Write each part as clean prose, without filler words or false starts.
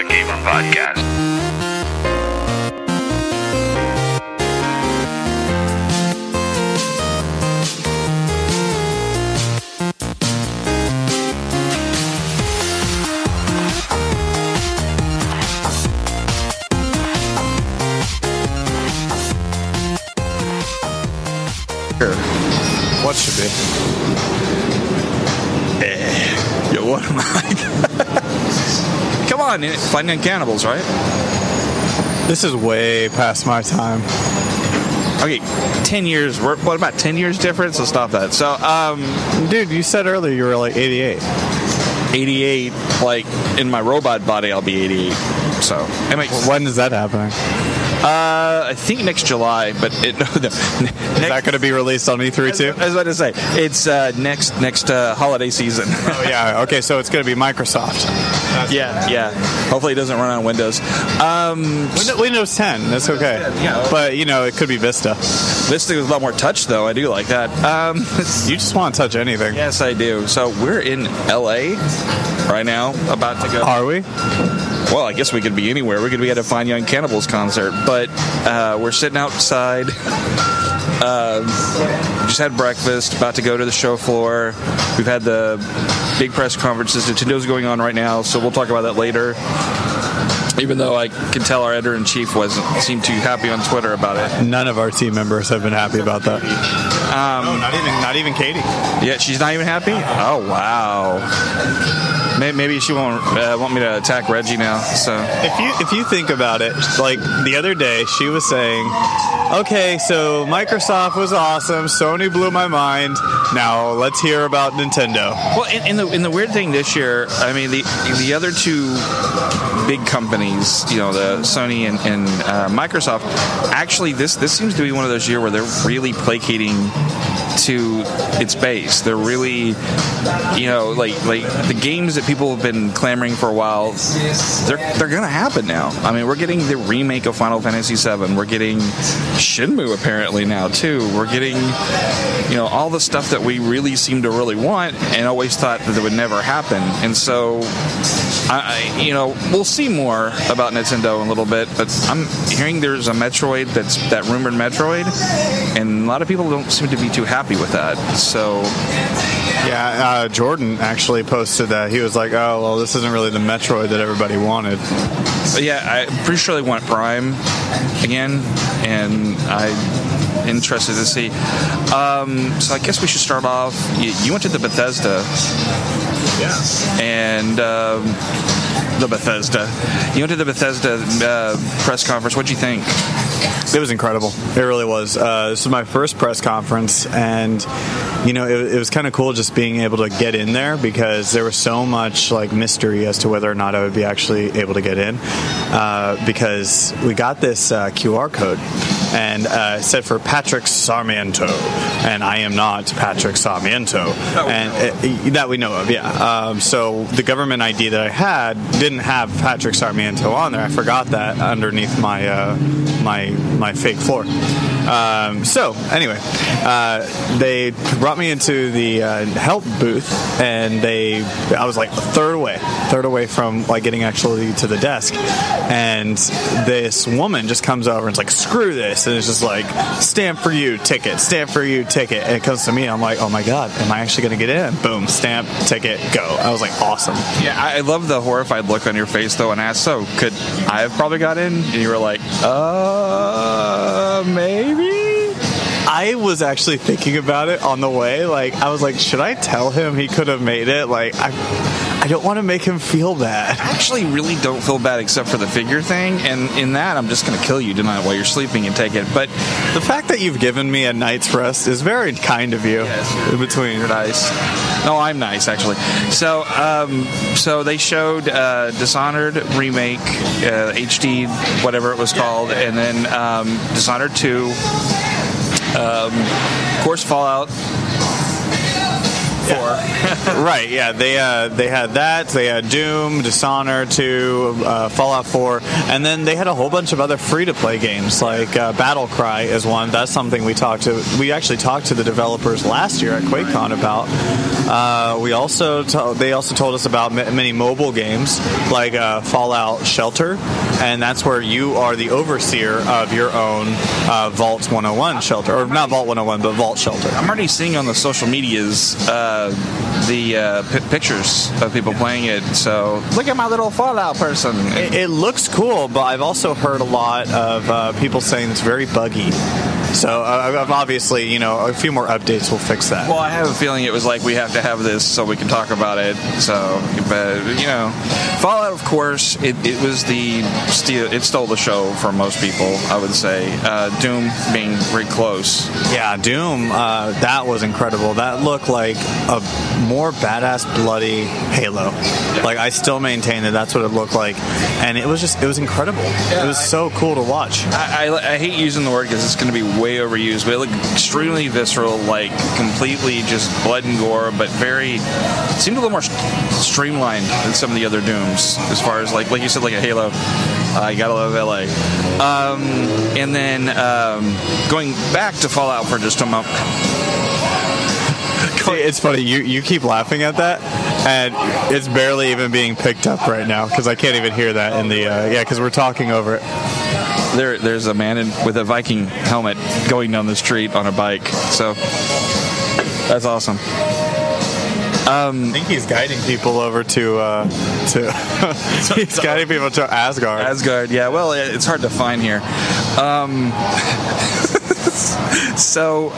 Fathergamer Podcast. What should be? Yo, what am I? Come on, Finding Cannibals, right? This is way past my time. Okay, 10 years. What about 10 years difference? Let's stop that. So, Dude, you said earlier you were like 88. 88, like, in my robot body, I'll be 88. So, when is that happening? I think next July, but is that going to be released on E3 too? I was about to say it's next holiday season. Oh yeah, okay, so it's going to be Microsoft. Yeah. Hopefully it doesn't run on Windows. Windows 10, that's okay. Yeah. But it could be Vista. Vista is a lot more touch though. I do like that. You just want to touch anything. Yes, I do. So we're in LA right now, about to go. Are we? Well, I guess we could be anywhere. We could be at a Fine Young Cannibals concert, but we're sitting outside. Just had breakfast, about to go to the show floor. We've had the big press conferences. Nintendo's going on right now, so we'll talk about that later. Even though I can tell our editor-in-chief seemed too happy on Twitter about it. None of our team members have been happy about that. No, not even Katie. Yeah, she's not even happy? Oh, wow. Maybe she won't want me to attack Reggie now. So if you think about it, like the other day, she was saying, "Okay, so Microsoft was awesome. Sony blew my mind. Now let's hear about Nintendo." Well, in the weird thing this year, I mean, the other two big companies, the Sony and Microsoft, actually this seems to be one of those years where they're really placating to its base. They're really, like the games that people have been clamoring for a while, they're gonna happen now. I mean, we're getting the remake of Final Fantasy VII. We're getting Shenmue apparently now too. We're getting, all the stuff that we really seem to really want and always thought that it would never happen. And so, we'll see more about Nintendo in a little bit. But I'm hearing there's a Metroid that rumored Metroid, and a lot of people don't seem to be too happy with that. So yeah, Jordan actually posted that. He was like, "Oh, well, this isn't really the Metroid that everybody wanted." But yeah, I'm pretty sure they want Prime again, and I'm interested to see. So I guess we should start off. You went to the Bethesda. Yeah. And the Bethesda. You went to the Bethesda press conference. What'd you think? It was incredible. It really was. This was my first press conference, and it was kind of cool just being able to get in there because there was so much like mystery as to whether or not I would be actually able to get in. Because we got this QR code, and it said for Patrick Sarmiento, and I am not Patrick Sarmiento, that we know of. Yeah. So the government ID that I had didn't have Patrick Sarmiento on there. I forgot that underneath my my fake floor. So anyway, they brought me into the help booth, and I was like a third away from like getting actually to the desk, and this woman just comes over and it's like, "Screw this," and it's just like, "Stamp for you, ticket, and it comes to me. I'm like, "Oh my god, am I actually going to get in?" Boom, stamp, ticket, go. I was like, awesome. Yeah, I love the horrified look on your face though, and asked, "So could I have probably got in?" And you were like, maybe. I was actually thinking about it on the way. Like, I was like, should I tell him he could have made it? Like, I don't want to make him feel bad. I actually really don't feel bad except for the figure thing, and in that, I'm just going to kill you tonight while you're sleeping and take it. But the fact that you've given me a night's rest is very kind of you. Yes, in between. You're nice. No, I'm nice, actually. So they showed Dishonored Remake, HD, whatever it was called, and then Dishonored 2. Of course, Fallout Right, yeah. They had that. They had Doom, Dishonored 2, Fallout 4, and then they had a whole bunch of other free-to-play games, like Battle Cry is one. That's something we actually talked to the developers last year at QuakeCon about. They also told us about many mobile games, like Fallout Shelter, and that's where you are the overseer of your own Vault 101 shelter, or not Vault 101, but Vault Shelter. I'm already seeing on the social medias the pictures of people playing it. So look at my little Fallout person. It looks cool, but I've also heard a lot of people saying it's very buggy. So obviously, a few more updates will fix that. Well, I have a feeling it was like, we have to have this so we can talk about it. So, but Fallout, of course, it stole the show for most people, I would say. Doom being very close. Yeah, Doom, that was incredible. That looked like a more badass, bloody Halo. Yeah. Like, I still maintain that that's what it looked like, and it was incredible. Yeah, it was so cool to watch. I hate using the word because it's going to be way overused, but it looked extremely visceral, like completely just blood and gore, but it seemed a little more streamlined than some of the other Dooms, as far as like you said, like a Halo. I gotta love LA. And then going back to Fallout for just a moment. See, it's funny, you keep laughing at that, and it's barely even being picked up right now, because I can't even hear that in the because we're talking over it. There's a man with a Viking helmet going down the street on a bike, so that's awesome. I think he's guiding people over to he's guiding people to Asgard. Asgard, yeah. Well, it's hard to find here. So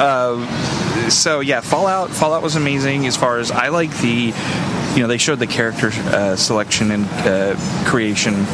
yeah, Fallout was amazing. As far as I like they showed the character selection and creation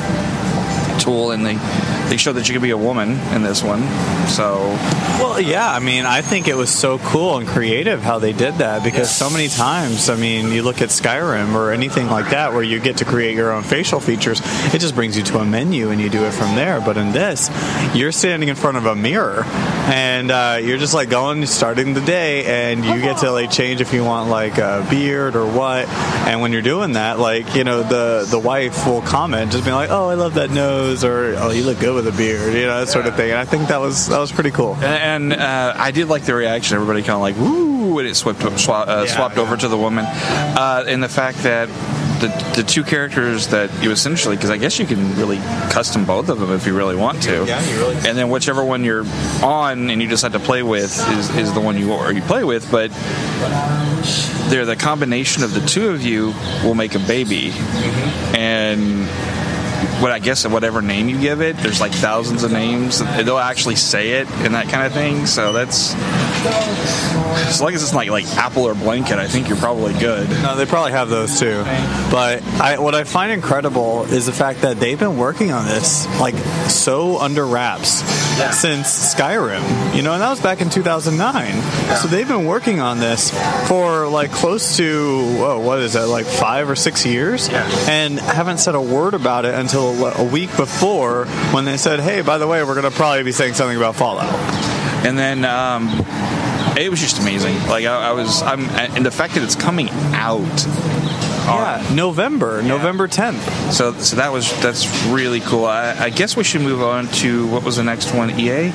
tool, and they showed that you could be a woman in this one. So, well, yeah, I mean, I think it was so cool and creative how they did that, because so many times, I mean, you look at Skyrim or anything like that where you get to create your own facial features, it just brings you to a menu and you do it from there. But in this, you're standing in front of a mirror and you're just like starting the day, and you get to like change if you want like a beard or what. And when you're doing that, like, the wife will comment, just being like, "Oh, I love that nose," or "Oh, you look good with a beard," that sort of thing. And I think that was pretty cool. And I did like the reaction. Everybody kind of like, "Woo!" when it swapped over to the woman, and the fact that the two characters that you essentially, because I guess you can really custom both of them if you really want to. Yeah, you really can. And then whichever one you're on and you decide to play with is the one you play with. But the combination of the two of you will make a baby, and whatever name you give it, there's like thousands of names. They'll actually say it and that kind of thing. So that's, as long as it's not like Apple or Blanket, I think you're probably good. No, they probably have those too. But what I find incredible is the fact that they've been working on this like so under wraps since Skyrim, and that was back in 2009. So they've been working on this for like close to, what is that, like 5 or 6 years? Yeah. And haven't said a word about it until a week before, when they said, "Hey, by the way, we're going to probably be saying something about Fallout." And then it was just amazing. Like and the fact that it's coming out. November 10th. So that's really cool. I guess we should move on to, what was the next one? EA?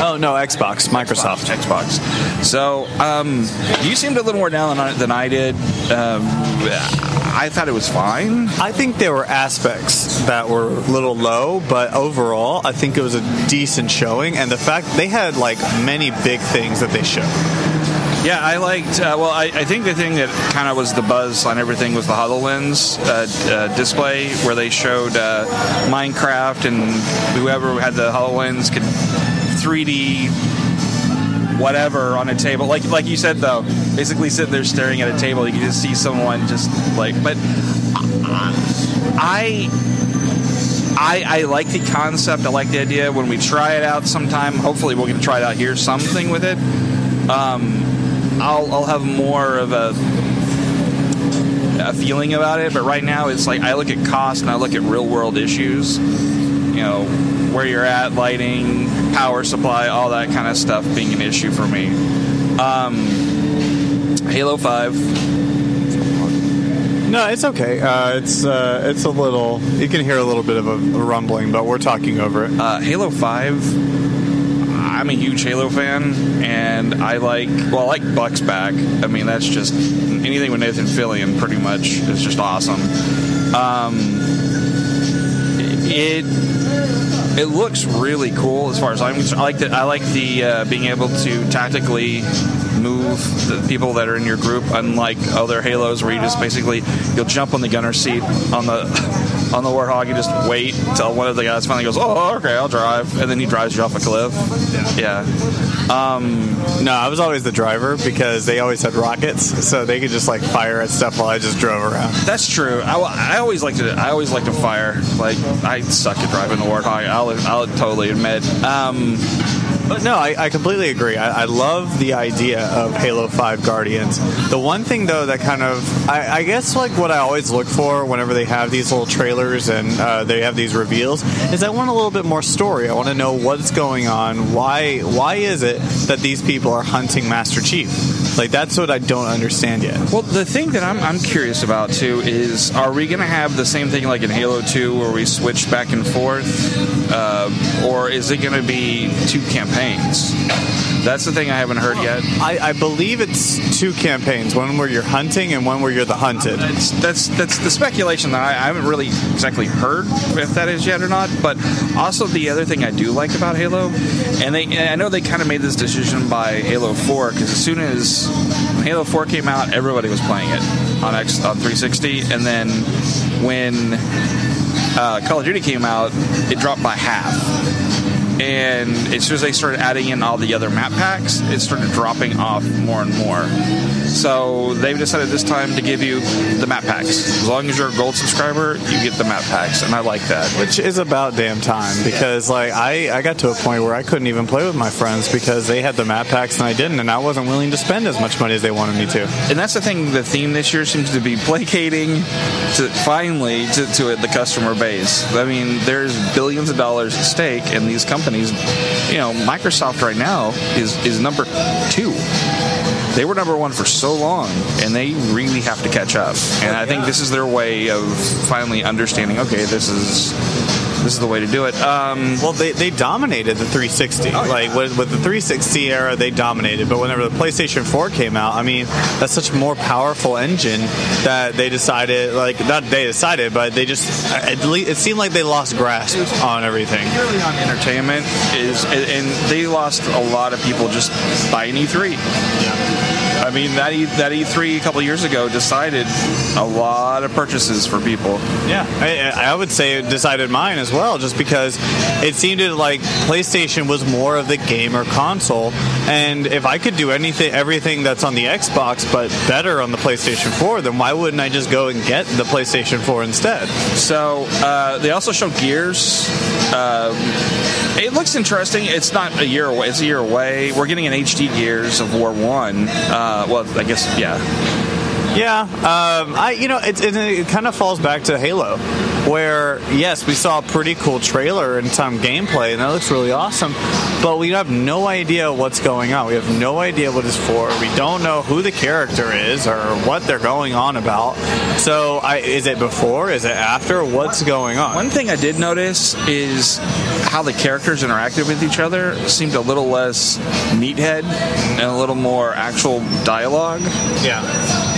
Oh no, Xbox, Microsoft. Xbox. So you seemed a little more down on it than I did. I thought it was fine. I think there were aspects that were a little low, but overall, I think it was a decent showing. And the fact they had like many big things that they showed. Yeah, I liked. I think the thing that kind of was the buzz on everything was the HoloLens display, where they showed Minecraft, and whoever had the HoloLens could 3D whatever on a table. Like you said, though, basically sitting there staring at a table, you can just see someone just like. But I like the concept. I like the idea. When we try it out sometime, hopefully we'll get to try it out here, something with it. I'll have more of a feeling about it, but right now it's like I look at cost and I look at real world issues, where you're at, lighting, power supply, all that kind of stuff being an issue for me. Halo 5 No, it's okay. It's a little. You can hear a little bit of a rumbling, but we're talking over it. Halo 5. I'm a huge Halo fan, and I like Buck's back. I mean, that's just anything with Nathan Fillion. Pretty much is just awesome. It looks really cool as far as I'm concerned. I like the being able to tactically move the people that are in your group, unlike other Halos where you just basically you'll jump on the gunner seat on the Warthog, you just wait till one of the guys finally goes, oh, okay, I'll drive, and then he drives you off a cliff. Yeah. No, I was always the driver because they always had rockets, so they could just like fire at stuff while I just drove around. That's true. I always liked to. I always liked to fire. Like I suck at driving the Warthog. I'll totally admit. But no, I completely agree. I love the idea of Halo 5 Guardians. The one thing, though, that kind of... I guess, like, what I always look for whenever they have these little trailers and they have these reveals is I want a little bit more story. I want to know what's going on. Why is it that these people are hunting Master Chief? Like, that's what I don't understand yet. Well, the thing that I'm curious about, too, is are we going to have the same thing like in Halo 2 where we switch back and forth? Or is it going to be two campaigns? That's the thing I haven't heard yet. I believe it's two campaigns, one where you're hunting and one where you're the hunted. That's the speculation that I haven't really exactly heard if that is yet or not. But also the other thing I do like about Halo, and I know they kind of made this decision by Halo 4, because as soon as Halo 4 came out, everybody was playing it on 360, and then when Call of Duty came out, it dropped by half. And as soon as they started adding in all the other map packs, it started dropping off more and more. So they've decided this time to give you the map packs. As long as you're a gold subscriber, you get the map packs, and I like that. Which is about damn time, because like I got to a point where I couldn't even play with my friends because they had the map packs and I didn't, and I wasn't willing to spend as much money as they wanted me to. And that's the thing, the theme this year seems to be placating to the customer base. I mean, there's billions of dollars at stake, and these companies, Microsoft right now is number 2. They were number 1 for so long, and they really have to catch up. And I think this is their way of finally understanding, okay, this is the way to do it. Well, they dominated the 360. Oh, yeah. Like with the 360 era, they dominated. But whenever the PlayStation 4 came out, I mean, that's such a more powerful engine that they decided, but they just, it seemed like they lost grasp on everything. Purely on entertainment and they lost a lot of people just buying E3. Yeah. I mean, that E3 a couple of years ago decided a lot of purchases for people. Yeah, I would say it decided mine as well, just because it seemed like PlayStation was more of the gamer console, and if I could do everything that's on the Xbox but better on the PlayStation 4, then why wouldn't I just go and get the PlayStation 4 instead? So they also show Gears. It looks interesting. It's not a year away. It's a year away. We're getting an HD Gears of War 1. Well, I guess, yeah. Yeah, it kind of falls back to Halo, where, yes, we saw a pretty cool trailer and some gameplay, and that looks really awesome, but we have no idea what's going on. We have no idea what it's for. We don't know who the character is or what they're going on about. So, is it before? Is it after? What's going on? One thing I did notice is how the characters interacted with each other seemed a little less meathead and a little more actual dialogue. Yeah.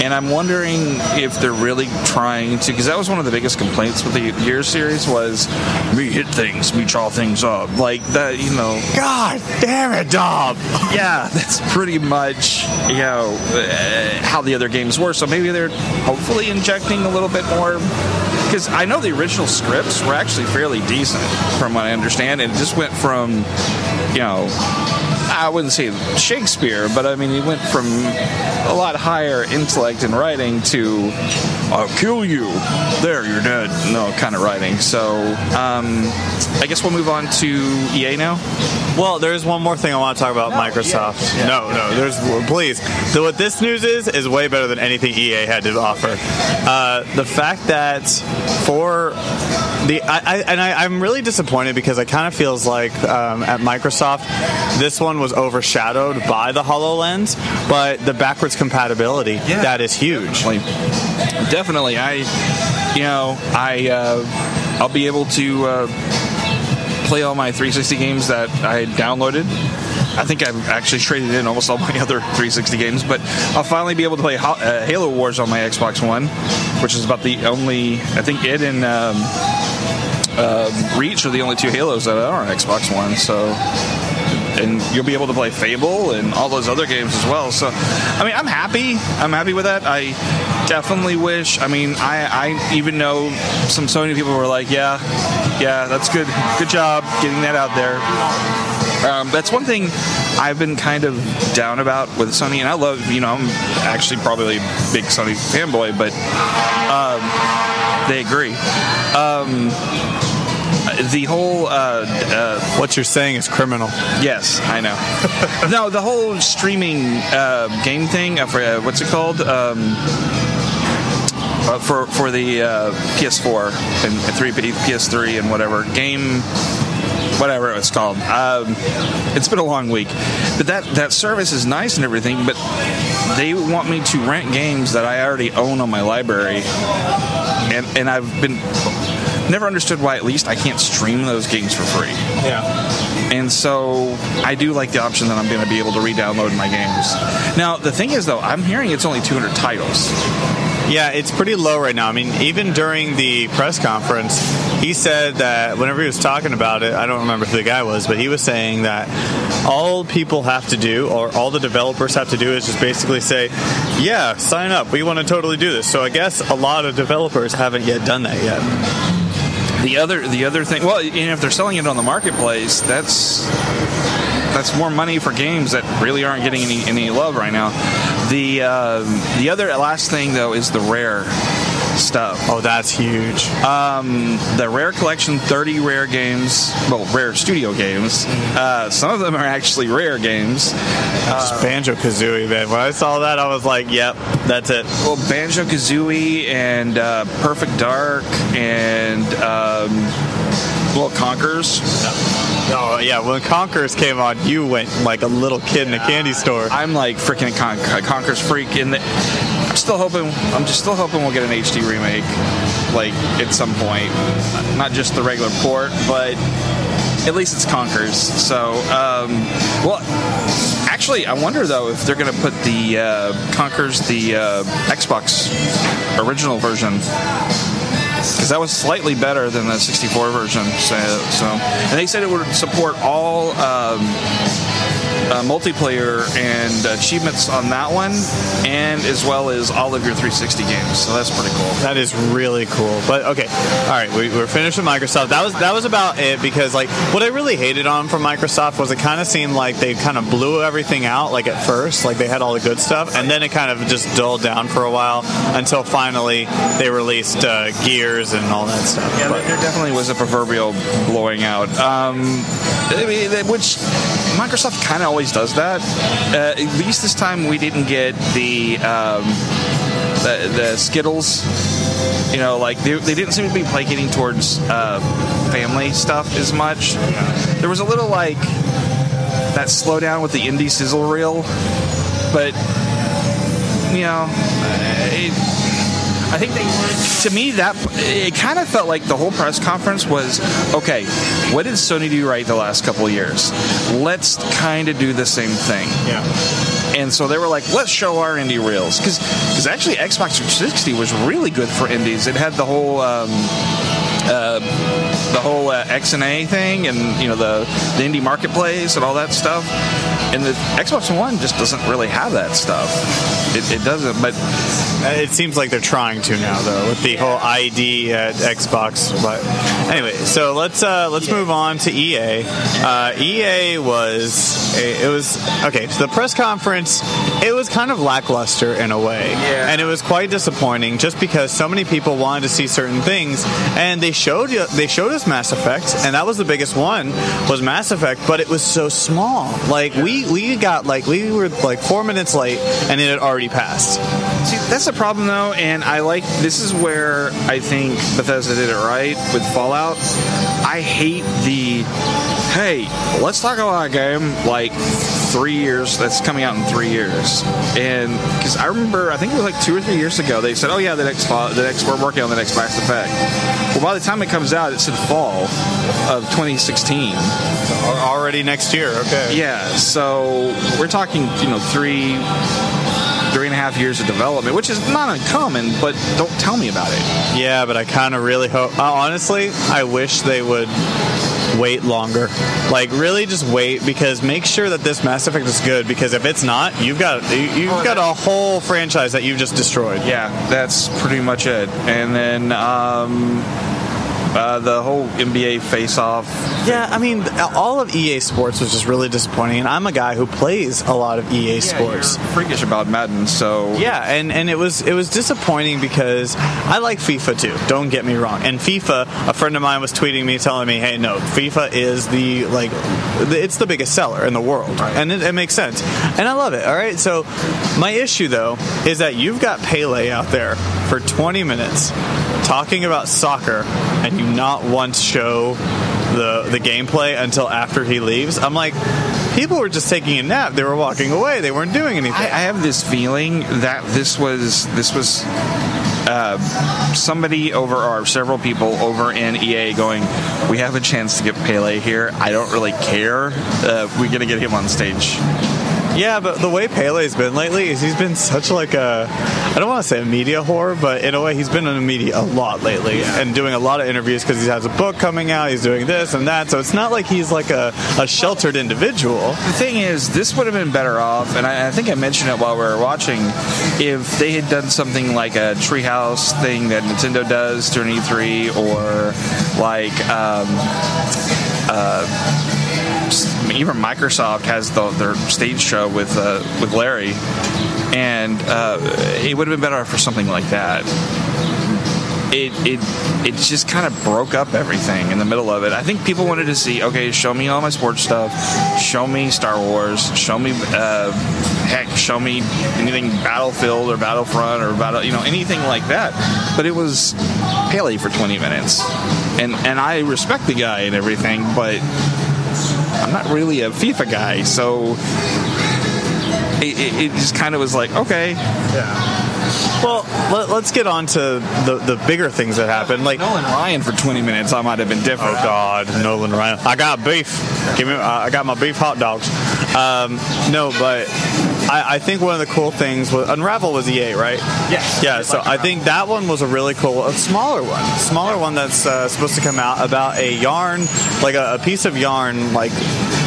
And I'm wondering if they're really trying to, because that was one of the biggest complaints with the Gears series was, me hit things, me chaw things up. Like that, God damn it, Dom! Yeah, that's pretty much, how the other games were. So maybe they're hopefully injecting a little bit more, because I know the original scripts were actually fairly decent from what I understand. And it just went from, I wouldn't say Shakespeare, but I mean, he went from a lot higher intellect in writing to I'll kill you, there, you're dead, kind of writing. So I guess we'll move on to EA now. Well, there's one more thing I want to talk about Microsoft. Yeah. No, please. So what this news is way better than anything EA had to offer. The fact that for I'm really disappointed because it kind of feels like at Microsoft, this one was overshadowed by the HoloLens, but the backwards compatibility, that is huge. Definitely. I'll be able to play all my 360 games that I downloaded. I think I've actually traded in almost all my other 360 games, but I'll finally be able to play Halo Wars on my Xbox One, which is about the only, I think it and Reach are the only 2 Halos that are on Xbox One, so... And you'll be able to play Fable and all those other games as well. So, I mean, I'm happy. I'm happy with that. I definitely wish. I mean, I even know some Sony people were like, yeah, that's good. Good job getting that out there. That's one thing I've been kind of down about with Sony, and I love, I'm actually probably a big Sony fanboy, but they agree. The whole what you're saying is criminal. Yes, I know. No, the whole streaming game thing. What's it called? For the PS4 and PS3 and whatever game. Whatever it's called. It's been a long week. But that service is nice and everything, but they want me to rent games that I already own on my library. And I've never understood why at least I can't stream those games for free. Yeah. And so I do like the option that I'm going to be able to re-download my games. Now, the thing is, though, I'm hearing it's only 200 titles. Yeah, it's pretty low right now. I mean, even during the press conference, he said that whenever he was talking about it, I don't remember who the guy was, but he was saying that all people have to do, or all the developers have to do, is just basically say, yeah, sign up. We want to totally do this. So I guess a lot of developers haven't yet done that yet. The other thing, well, if they're selling it on the marketplace, that's more money for games that really aren't getting any love right now. The other last thing though is the Rare stuff. Oh, that's huge. The Rare collection, 30 Rare games, well, Rare Studio games. Some of them are actually Rare games. Banjo-Kazooie, man. When I saw that, I was like, yep, that's it. Well, Banjo-Kazooie and Perfect Dark and, Conkers. Oh, yeah, when Conkers came on, you went like a little kid in a candy store. I'm like freaking a Conkers freak. I'm just still hoping we'll get an HD remake, like, at some point. Not just the regular port, but at least it's Conkers. So, actually, I wonder, though, if they're going to put the Conkers, the Xbox original version, because that was slightly better than the 64 version. So, and they said it would support all multiplayer and achievements on that one, and as well as all of your 360 games. So that's pretty cool. That is really cool. But okay, all right, we're finished with Microsoft. That was about it, because like what I really hated on from Microsoft was it kind of seemed like they kind of blew everything out, like at first, like they had all the good stuff, and then it kind of just dulled down for a while until finally they released Gears and all that stuff. Yeah, there definitely was a proverbial blowing out. Which Microsoft kind of always does that. At least this time we didn't get the Skittles. Like they didn't seem to be placating towards family stuff as much. There was a little like that slowdown with the indie sizzle reel, but I think to me, that it kind of felt like the whole press conference was, okay, what did Sony do right the last couple of years? Let's kind of do the same thing. Yeah. And so they were like, let's show our indie reels. Because actually Xbox 360 was really good for indies. It had the whole X&A thing, and the indie marketplace and all that stuff. And the Xbox One just doesn't really have that stuff. It doesn't. But It seems like they're trying to now, though, with the whole ID at Xbox. But anyway, so let's move on to EA. EA was okay. So the press conference, it was kind of lackluster in a way, and it was quite disappointing just because so many people wanted to see certain things, and they showed us Mass Effect, and that was the biggest one, was Mass Effect, but it was so small. Like we were like 4 minutes late, and it had already passed. See, that's the problem though, and this is where I think Bethesda did it right with Fallout. I hate hey, let's talk about a game like 3 years that's coming out in 3 years, and because I remember, I think it was like 2 or 3 years ago, they said, oh yeah, we're working on the next Mass Effect. Well, by the time it comes out, it's in fall of 2016. Already next year, okay. Yeah, so we're talking, 3.5 years of development, which is not uncommon, but don't tell me about it. Yeah, but I kind of really hope, honestly, I wish they would wait longer. Like, really just wait, because make sure that this Mass Effect is good, because if it's not, you've got a whole franchise that you've just destroyed. Yeah, that's pretty much it. And then the whole NBA face-off. Yeah, I mean, all of EA Sports was just really disappointing, and I'm a guy who plays a lot of EA Sports. You're freakish about Madden, so... Yeah, and it was disappointing because I like FIFA too, don't get me wrong. And FIFA, a friend of mine was tweeting me, telling me, hey, no, FIFA is it's the biggest seller in the world. Right. And it makes sense. And I love it, all right? So my issue, though, is that you've got Pele out there for 20 minutes talking about soccer, and you not once show the gameplay until after he leaves. I'm like, people were just taking a nap. They were walking away. They weren't doing anything. I have this feeling that this was somebody over, or several people over in EA going, we have a chance to get Pele here. I don't really care. We're going to get him on stage. Yeah, but the way Pele's been lately is he's been such like I don't want to say a media whore, but in a way he's been in the media a lot lately, and doing a lot of interviews because he has a book coming out, he's doing this and that, so it's not like he's like a sheltered individual. The thing is, this would have been better off, and I think I mentioned it while we were watching, if they had done something like a Treehouse thing that Nintendo does during E3, or like even Microsoft has their stage show with Larry, and it would have been better for something like that. It just kind of broke up everything in the middle of it. I think people wanted to see, okay, show me all my sports stuff, show me Star Wars, show me show me anything Battlefield or Battlefront or anything like that. But it was Pele for 20 minutes, and I respect the guy and everything, but I'm not really a FIFA guy, so it just kind of was like, okay. Yeah. Well, let's get on to the bigger things that happened. Like Nolan Ryan for 20 minutes, I might have been different. Oh God, Nolan Ryan! I got beef. I got my beef hot dogs. No, but I think one of the cool things was Unravel was EA, right? Yes. Yeah. So I think that one was a smaller one that's supposed to come out about a yarn, like a piece of yarn, like.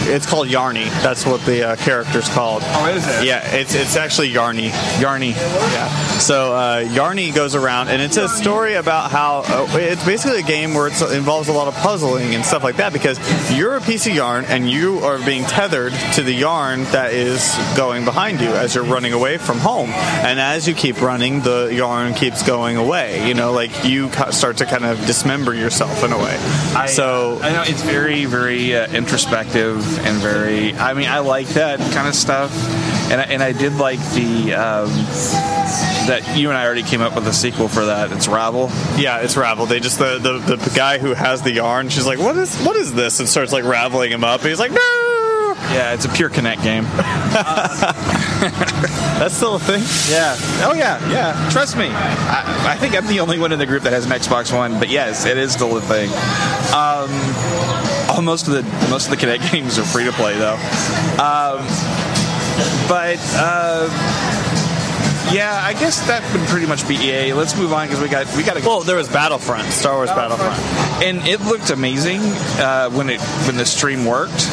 It's called Yarny. That's what the character's called. Oh, is it? Yeah, it's actually Yarny. Yarny. Yeah. So Yarny goes around, and it's a story about how it's basically a game where it involves a lot of puzzling and stuff like that, because you're a piece of yarn, and you are being tethered to the yarn that is going behind you as you're running away from home. And as you keep running, the yarn keeps going away. Like you start to kind of dismember yourself in a way. I know it's very, very introspective. And very, I like that kind of stuff, and I did like the that you and I already came up with a sequel for that. It's Ravel. Yeah, it's Ravel. They just the guy who has the yarn. She's like, what is this? And starts like raveling him up. And he's like, no. Yeah, it's a pure Connect game. That's still a thing? Yeah. Oh yeah. Trust me. I think I'm the only one in the group that has an Xbox One, but yes, it is still a thing. Most of the Kinect games are free to play though, yeah, I guess that would pretty much be EA. Let's move on because we got to. Well, there was Battlefront, Star Wars Battlefront, and it looked amazing when the stream worked.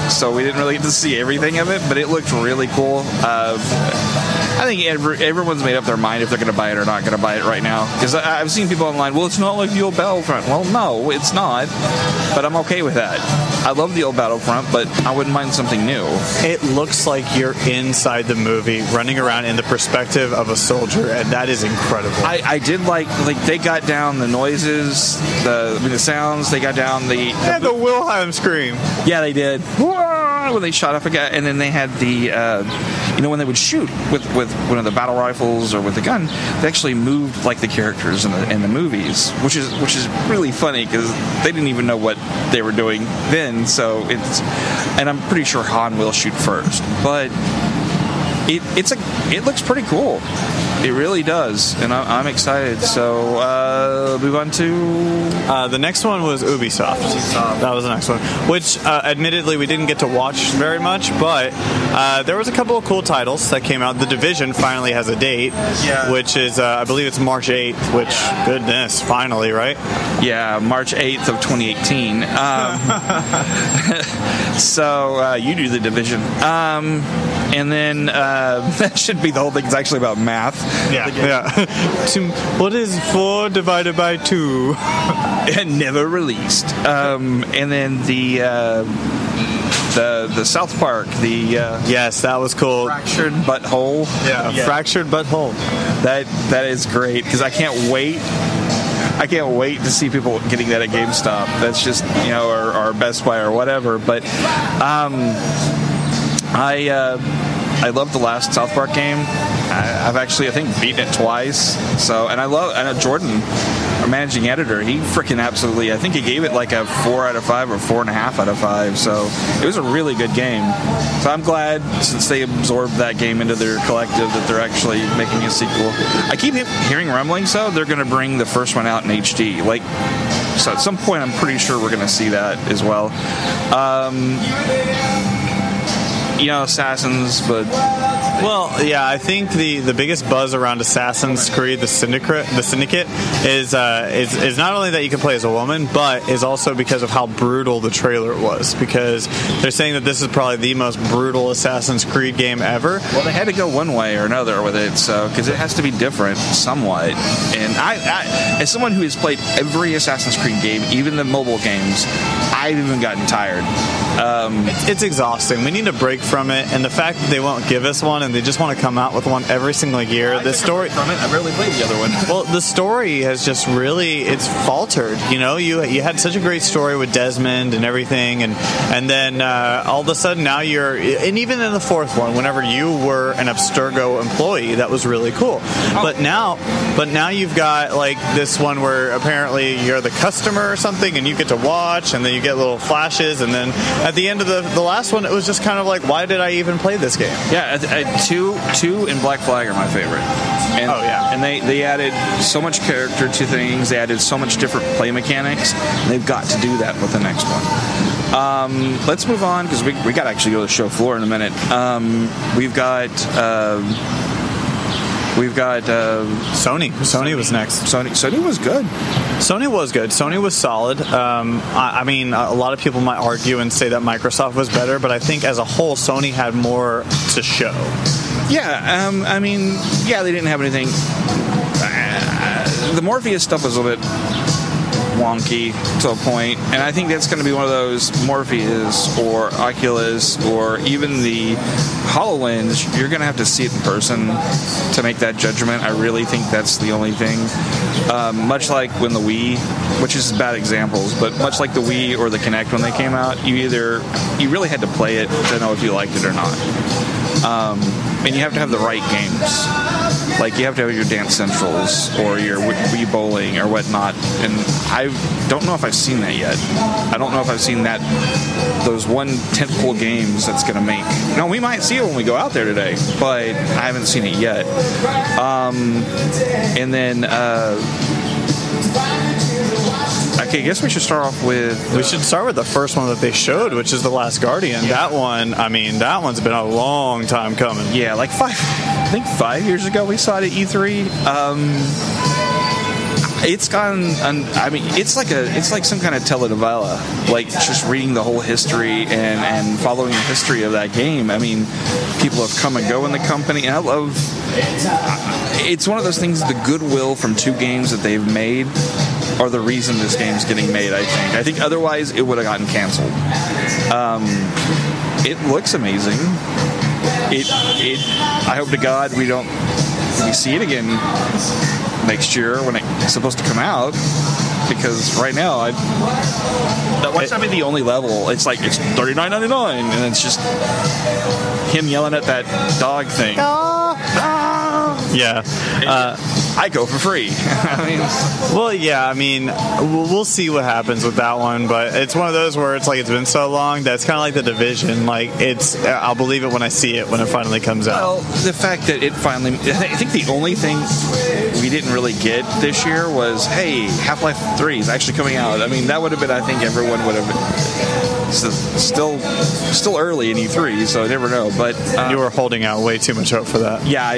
So we didn't really get to see everything of it, but it looked really cool. I I think everyone's made up their mind if they're going to buy it or not going to buy it right now. Because I've seen people online, well, it's not like the old Battlefront. Well, no, it's not. But I'm okay with that. I love the old Battlefront, but I wouldn't mind something new. It looks like you're inside the movie, running around in the perspective of a soldier, and that is incredible. I did like they got down the noises, the sounds. They got down the Wilhelm scream. Yeah, they did. When they shot up a guy, and then they had the when they would shoot with one of the battle rifles or with the gun, they actually moved like the characters in the movies, which is really funny because they didn't even know what they were doing then. So and I'm pretty sure Han will shoot first, but it looks pretty cool. It really does, and I'm excited. So move on to the next one was Ubisoft. That was the next one, which admittedly we didn't get to watch very much, but there was a couple of cool titles that came out. The Division finally has a date, which is I believe it's March 8th. Which goodness, finally, right? Yeah, March 8th of 2018. So you do The Division, and then that should be the whole thing. It's actually about math. Yeah. What is 4 divided by 2? And never released. And then the South Park, yes, that was cool. Fractured Butthole. Yeah. Fractured Butthole. That is great because I can't wait. I can't wait to see people getting that at GameStop. That's just or Best Buy or whatever. But I love the last South Park game. I've actually, I think, beaten it twice. So, and I know Jordan, our managing editor, he freaking absolutely, I think he gave it like a 4 out of 5 or 4.5 out of 5. So it was a really good game. So I'm glad, since they absorbed that game into their collective, that they're actually making a sequel. I keep hearing rumblings, though, they're going to bring the first one out in HD. So at some point, I'm pretty sure we're going to see that as well. Assassins, but well, yeah, I think the biggest buzz around Assassin's Creed, the Syndicate, is not only that you can play as a woman, but is also because of how brutal the trailer was. Because they're saying that this is probably the most brutal Assassin's Creed game ever. Well, they had to go one way or another with it, so because it has to be different somewhat. And I, as someone who has played every Assassin's Creed game, even the mobile games, I've even gotten tired. It's exhausting. We need a break from it, and the fact that they won't give us one and they just want to come out with one every single year. The story from it, I barely played the other one. Well, the story has just it's faltered. You had such a great story with Desmond and everything, and then all of a sudden now and even in the fourth one, whenever you were an Abstergo employee, that was really cool. But now you've got like this one where apparently you're the customer or something, and you get to watch, and then you get little flashes, and then at the end of the last one, it was just kind of like, why did I even play this game? Yeah, 2 and Black Flag are my favorite. And, oh yeah, and they added so much character to things. They added so much different play mechanics. They've got to do that with the next one. Let's move on because we got to actually go to the show floor in a minute. We've got Sony. Sony was next. Sony was good. Sony was good. Sony was solid. I mean, a lot of people might argue and say that Microsoft was better, but I think as a whole, Sony had more to show. Yeah, I mean, they didn't have anything. The Morpheus stuff was a little bit wonky to a point, and I think that's going to be one of those Morpheus or Oculus or even the HoloLens. You're going to have to see it in person to make that judgment. I really think that's the only thing. Much like when the Wii, which is bad examples, but much like the Wii or the Kinect when they came out, you really had to play it to know if you liked it or not. And you have to have the right games. Like, you have to have your Dance Centrals or your Wii Bowling or whatnot. And I don't know if I've seen that yet. I don't know if I've seen those one tentpole games that's going to make. No, we might see it when we go out there today, but I haven't seen it yet. And then... Okay, I guess we should start off with... We should start with the first one that they showed, which is The Last Guardian. Yeah. That one's been a long time coming. Yeah, like 5 years ago we saw it at E3. it's gone. I mean, it's like some kind of telenovela, like just reading the whole history and following the history of that game. I mean, people have come and go in the company, and I love. It's one of those things. The goodwill from 2 games that they've made are the reason this game's getting made. I think otherwise it would have gotten canceled. It looks amazing. I hope to God we see it again next year when it's supposed to come out, because right now watch that be the only level. It's like it's $39.99 and it's just him yelling at that dog thing. Yeah. I go for free. I mean, well, yeah, I mean, we'll see what happens with that one, but it's one of those where it's like it's been so long that it's kind of like The Division. Like, I'll believe it when I see it, when it finally comes out. Well, the fact that it finally, I think the only thing we didn't really get this year was, hey, Half-Life 3 is actually coming out. I mean, that would have been, I think everyone would have. Still early in E3, so I never know. But you were holding out way too much hope for that. Yeah,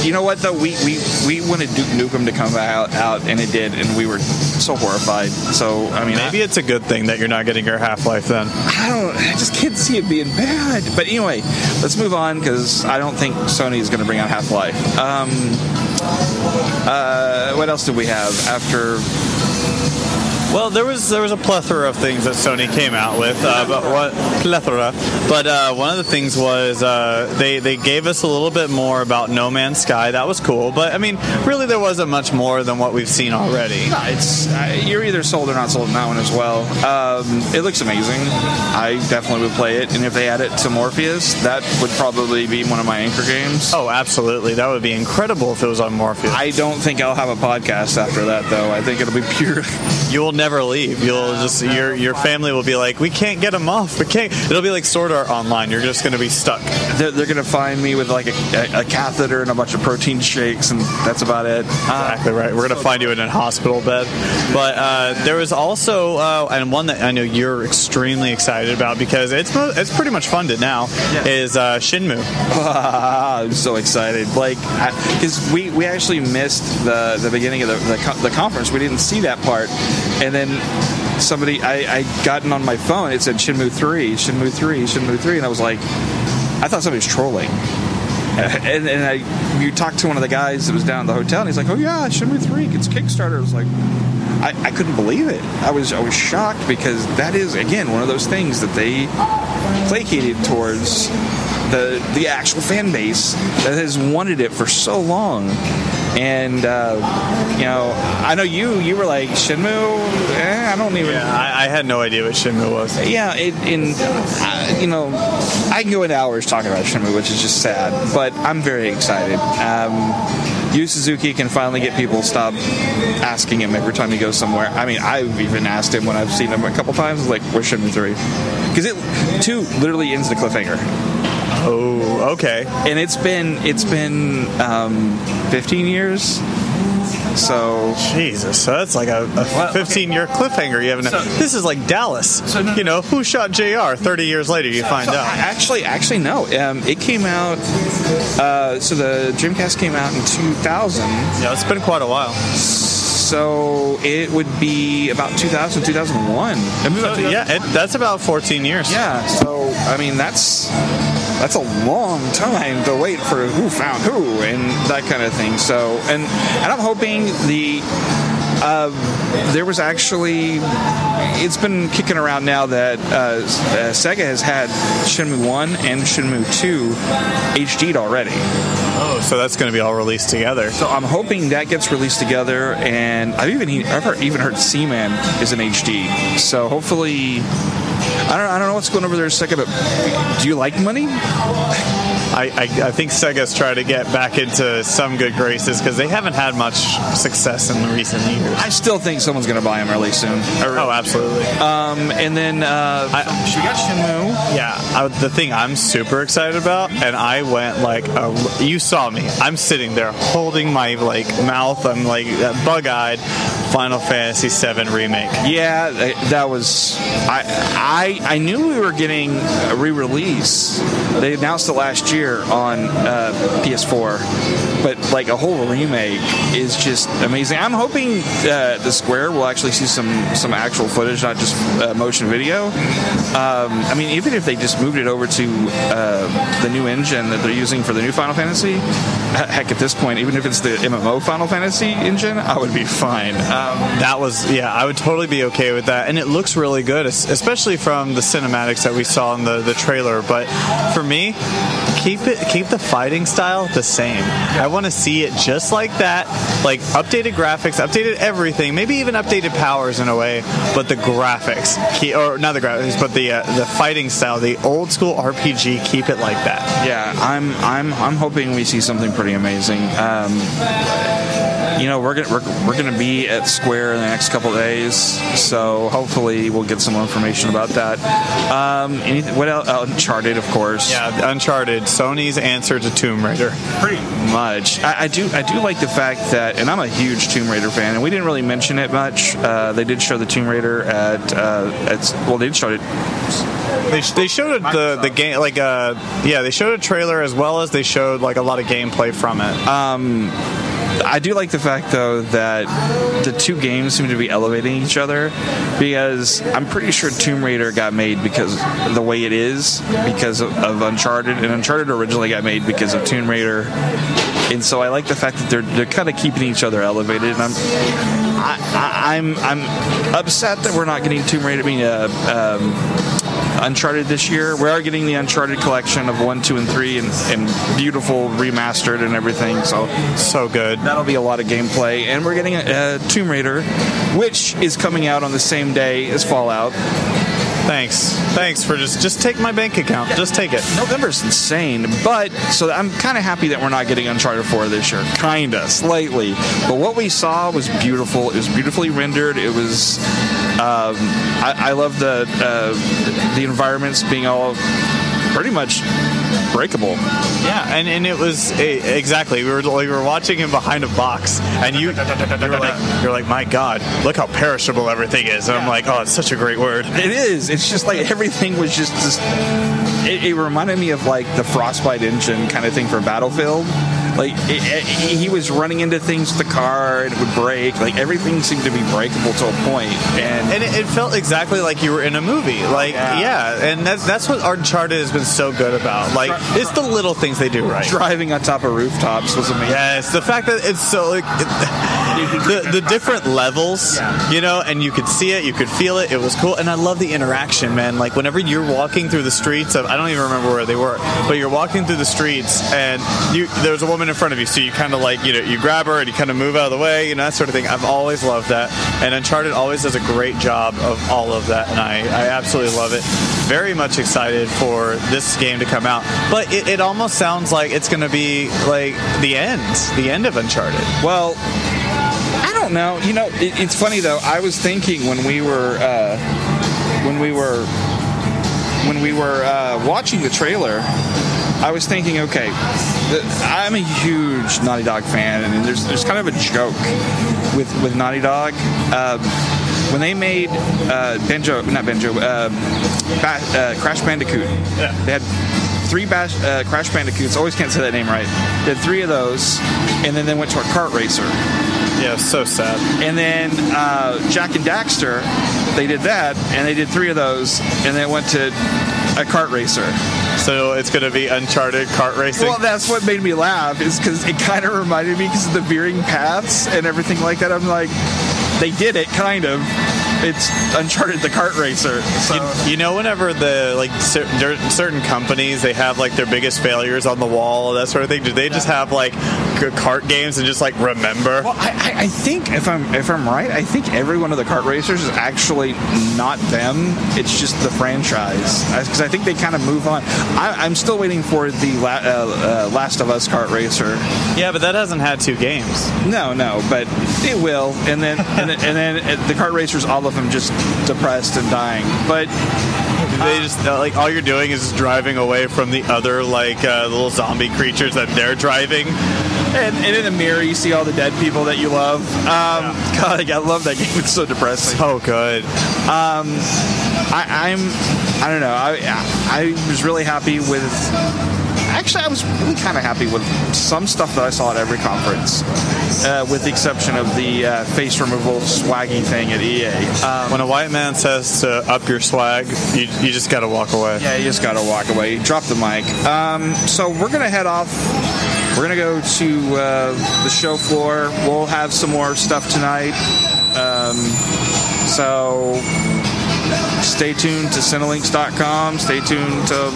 you know what though? We wanted Duke Nukem to come out, and it did, and we were so horrified. So I mean, maybe it's a good thing that you're not getting your Half-Life then. I just can't see it being bad. But anyway, let's move on, because I don't think Sony is going to bring out Half-Life. What else did we have after? Well, there was a plethora of things that Sony came out with, but one of the things was they gave us a little bit more about No Man's Sky. That was cool, but I mean, really, there wasn't much more than what we've seen already. No, it's you're either sold or not sold on that one as well. It looks amazing. I definitely would play it, and if they add it to Morpheus, that would probably be one of my anchor games. Oh, absolutely, that would be incredible if it was on Morpheus. I don't think I'll have a podcast after that, though. I think it'll be pure. You will never leave. You'll just your family will be like, we can't get them off. We can't. It'll be like Sword Art Online. You're just going to be stuck. They're going to find me with like a catheter and a bunch of protein shakes, and that's about it. Exactly right. We're going to find you in a hospital bed. But there was also and one that I know you're extremely excited about, because it's pretty much funded now. Yeah. Is Shenmue. I'm so excited. Like, because we actually missed the beginning of the conference. We didn't see that part. And then I gotten on my phone, it said Shenmue 3, and I was like, I thought somebody was trolling. And you talked to one of the guys that was down at the hotel, and he's like, oh yeah, Shenmue 3 gets Kickstarter. I was like, I couldn't believe it. I was shocked, because that is, again, one of those things that they placated towards the actual fan base that has wanted it for so long. And I know you were like, Shenmue. I don't even. Yeah, I had no idea what Shenmue was. Yeah, I can go into hours talking about Shenmue, which is just sad. But I'm very excited. Yu Suzuki can finally get people to stop asking him every time he goes somewhere. I mean, I've even asked him when I've seen him a couple times, like, where's Shenmue 3? Because 2 literally ends the cliffhanger. Oh, okay. And it's been 15 years. So Jesus, so that's like a 15-year cliffhanger. You haven't. This is like Dallas. So who shot JR? 30 years later, you find out. Actually, no. It came out. So the Dreamcast came out in 2000. Yeah, it's been quite a while. So it would be about 2000, 2001. That's about 14 years. Yeah. So I mean, that's a long time to wait for who found who and that kind of thing. So and I'm hoping there was actually, it's been kicking around now that Sega has had Shenmue 1 and Shenmue 2 HD'd already. Oh, so that's going to be all released together. So I'm hoping that gets released together, and I've even heard Seaman is in HD. So hopefully, I don't know what's going over there at Sega, but do you like money? I think Sega's trying to get back into some good graces, because they haven't had much success in the recent years. I still think someone's going to buy them really soon. Oh, absolutely. And then we got Shenmue. Yeah, the thing I'm super excited about, and I went like, you saw me. I'm sitting there holding my mouth. I'm like bug-eyed. Final Fantasy VII Remake. Yeah, that was. I knew we were getting a re-release. They announced it last year on PS4. but like a whole remake is just amazing. I'm hoping the Square will actually see some actual footage, not just motion video. I mean, even if they just moved it over to the new engine that they're using for the new Final Fantasy, heck, at this point, even if it's the MMO Final Fantasy engine, I would be fine. I would totally be okay with that, and it looks really good, especially from the cinematics that we saw in the trailer. But for me, keep the fighting style the same. I want to see it just like that, like updated graphics, updated everything, maybe even updated powers in a way, but the graphics, or not the graphics, but the fighting style, the old school RPG, keep it like that. Yeah, I'm hoping we see something pretty amazing. You know, we're gonna be at Square in the next couple of days, so hopefully we'll get some more information about that. What else? Uncharted, of course. Yeah, Uncharted, Sony's answer to Tomb Raider. Pretty much. I do like the fact that, and I'm a huge Tomb Raider fan, and we didn't really mention it much. They did show the Tomb Raider they showed it. They showed the game, like they showed a trailer as well as they showed like a lot of gameplay from it. I do like the fact, though, that the two games seem to be elevating each other, because I'm pretty sure Tomb Raider got made because the way it is, because of Uncharted, and Uncharted originally got made because of Tomb Raider, and so I like the fact that they're kind of keeping each other elevated, and I'm upset that we're not getting Tomb Raider. Uncharted this year. We are getting the Uncharted collection of 1, 2, and 3 and beautiful remastered and everything, so good. That'll be a lot of gameplay. And we're getting a Tomb Raider, which is coming out on the same day as Fallout. Thanks for just take my bank account. Just take it. November's insane, but so I'm kind of happy that we're not getting Uncharted 4 this year. Kinda, slightly. But what we saw was beautiful. It was beautifully rendered. It was I love the environments being all pretty much breakable. Yeah, and it was exactly. We were watching him behind a box, and you're like, my God, look how perishable everything is. And I'm like, oh, it's such a great word. It is. It's just like everything was just it reminded me of like the Frostbite engine kind of thing for Battlefield. Like he was running into things with the car and it would break. Like everything seemed to be breakable to a point, and it felt exactly like you were in a movie. Like and that's what Uncharted has been so good about. Like it's the little things they do right. Driving on top of rooftops was amazing. Yes, the fact that it's so like, the different levels, you know, and you could see it, you could feel it. It was cool, and I love the interaction, man. Like whenever you're walking through the streets of, I don't even remember where they were, but you're walking through the streets and there's a woman in front of you, so you kind of like, you know, you grab her and you kind of move out of the way, you know, that sort of thing. I've always loved that, and Uncharted always does a great job of all of that, and I absolutely love it. Very much excited for this game to come out, but it almost sounds like it's going to be like the end of Uncharted. Well, I don't know. You know, it's funny though. I was thinking when we were watching the trailer, I was thinking, okay, I'm a huge Naughty Dog fan, and there's kind of a joke with Naughty Dog. When they made Crash Bandicoot, they had 3 Crash Bandicoots. Always can't say that name right. They had 3 of those, and then they went to a kart racer. Yeah, so sad. And then Jak and Daxter, they did that, and they did 3 of those, and they went to a kart racer. So it's going to be Uncharted kart racing? Well, that's what made me laugh, is because it kind of reminded me, because of the veering paths and everything like that. I'm like, they did it, kind of. It's Uncharted the kart racer. So. You know, whenever the like certain companies, they have like their biggest failures on the wall, that sort of thing. Do they just have like kart games and just like remember? Well, I think if I'm right, I think every one of the kart racers is actually not them. It's just the franchise, because I think they kind of move on. I'm still waiting for the Last of Us kart racer. Yeah, but that hasn't had 2 games. No, but it will. And then the kart racers, all of them just depressed and dying. But they just like all you're doing is driving away from the other like little zombie creatures that they're driving. And in the mirror, you see all the dead people that you love. God, I love that game. It's so depressing. So good. I don't know. I was really happy with. Actually, I was really kind of happy with some stuff that I saw at every conference, with the exception of the face removal swaggy thing at EA. When a white man says to up your swag, you just got to walk away. Yeah, you just got to walk away. Drop the mic. So we're going to head off. We're going to go to the show floor. We'll have some more stuff tonight. So stay tuned to Cinelinks.com. Stay tuned to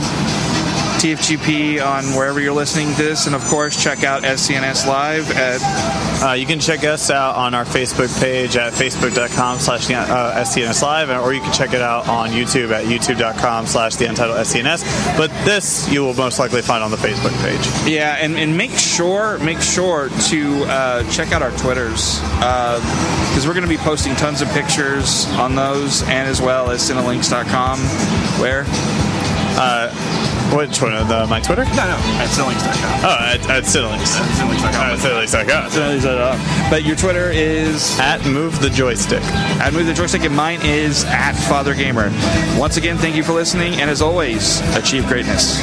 TFGP on wherever you're listening to this. And, of course, check out SCNS Live at... you can check us out on our Facebook page at facebook.com/SCNS Live, or you can check it out on YouTube at youtube.com/TheUntitledSCNS. But this you will most likely find on the Facebook page. Yeah, and make sure to check out our Twitters, because we're going to be posting tons of pictures on those, and as well as Cinelinks.com. Where? Which one? My Twitter? No, at Cinelinks.com. Oh, at Cinelinks. Cinelinks.com. Cinelinks.com. But your Twitter is... At Move the Joystick. At Move the Joystick, and mine is at Fathergamer. Once again, thank you for listening, and as always, achieve greatness.